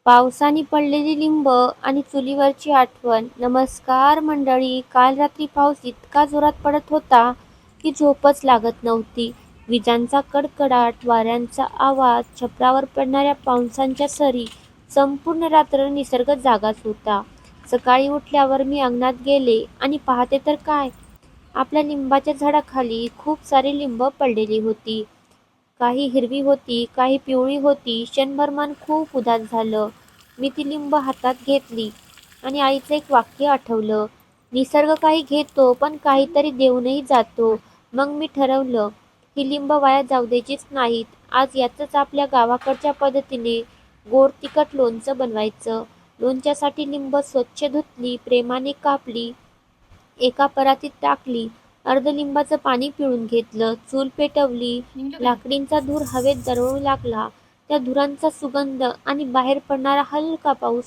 पावसाने पडलेली लिंब आणि चुलीवरची आठवण. नमस्कार मंडळी. काल रात्री पाऊस इतका जोरात पडत होता की झोपच लागत नव्हती. विजांचा कडकडाट, वाऱ्यांचा आवाज, छपरावर पडणाऱ्या पावसाच्या सरी, संपूर्ण रात्र निसर्ग जागाच होता. सकाळी उठल्यावर मी अंगणात गेले आणि पाहते तर काय, आपल्या लिंबाच्या झाडाखाली खूप सारी लिंब पडलेली होती. काही हिरवी होती, काही पिवळी होती. क्षणभर मन खूप उदास झालं. मी ती लिंब हातात घेतली आणि आईचं एक वाक्य आठवलं, निसर्ग काही घेतो पण काहीतरी देऊनही जातो. मग मी ठरवलं, ही लिंब वाया जाऊ द्यायचीच नाहीत. आज याचंच आपल्या गावाकडच्या पद्धतीने गोड तिखट लोणचं बनवायचं. लोणच्यासाठी लिंब स्वच्छ धुतली, प्रेमाने कापली, एका परातीत टाकली, अर्ध लिंबाचं पाणी पिळून घेतलं, चूल पेटवली, लाकडींचा धूर हवेत दरवळू लागला. त्या धुरांचा सुगंध आणि बाहेर पडणारा हलका पाऊस.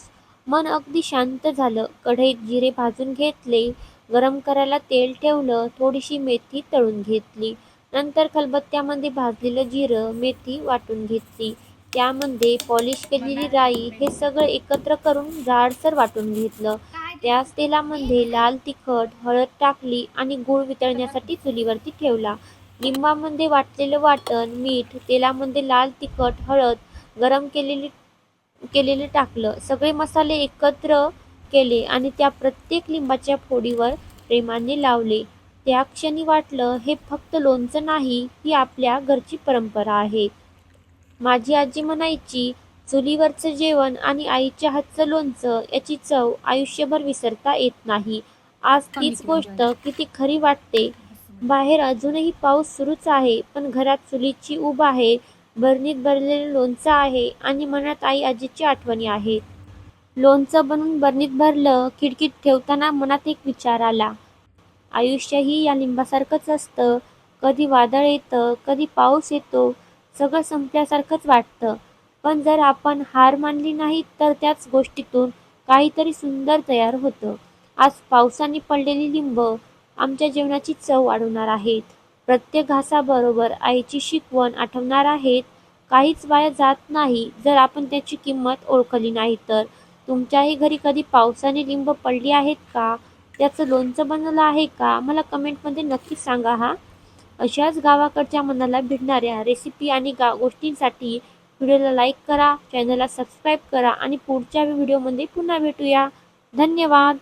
मन अगदी शांत झालं. कढईत जिरे भाजून घेतले, गरम करायला तेल ठेवलं, थोडीशी मेथी तळून घेतली. नंतर खलबत्त्यामध्ये भाजलेलं जिरं, मेथी वाटून घेतली. त्यामध्ये पॉलिश केलेली राई, हे सगळं एकत्र करून जाडसर वाटून घेतलं. त्याच तेलामध्ये लाल तिखट, हळद टाकली आणि गूळ वितळण्यासाठी चुलीवरती ठेवला. लिंबामध्ये वाटलेलं वाटण, मीठ, तेलामध्ये लाल तिखट, हळद, गरम केलेलं टाकलं. सगळे मसाले एकत्र केले आणि त्या प्रत्येक लिंबाच्या फोडीवर प्रेमाने लावले. त्या क्षणी वाटलं, हे फक्त लोणचं नाही, ही आपल्या घरची परंपरा आहे. माझी आजी म्हणायची, चुलीवरचं जेवण आणि आईच्या हातचं लोणचं याची चव आयुष्यभर विसरता येत नाही. आज तीच गोष्ट किती खरी वाटते. बाहेर अजूनही पाऊस सुरूच आहे, पण घरात चुलीची ऊब आहे, बरणीत भरलेलं लोणचं आहे आणि मनात आई आजीची आठवणी आहेत. लोणचं बनवून बरणीत भरलं, खिडकीत ठेवताना मनात एक विचार आला, आयुष्यही या लिंबासारखंच असतं. कधी वादळ येतं, कधी पाऊस येतो, सगळं संपल्यासारखंच वाटतं. पण जर आपण हार मानली नाही तर त्याच गोष्टीतून काहीतरी सुंदर तयार होतं. आज पावसाने पडलेली लिंब आमच्या जेवणाची चव वाढवणार आहेत. प्रत्येक घासाबरोबर आईची शिकवण आठवणार आहेत. काहीच वाया जात नाही जर आपण त्याची किंमत ओळखली नाही तर. तुमच्याही घरी कधी पावसाने लिंब पडली आहेत का? त्याचं लोणचं बनवलं आहे का? मला कमेंटमध्ये नक्कीच सांगा हा. अशाच गावाकडच्या मनाला भिडणाऱ्या रेसिपी आणि गोष्टींसाठी व्हिडिओला लाईक करा, चॅनलला सबस्क्राईब करा आणि पुढच्या व्हिडिओमध्ये पुन्हा भेटूया. धन्यवाद.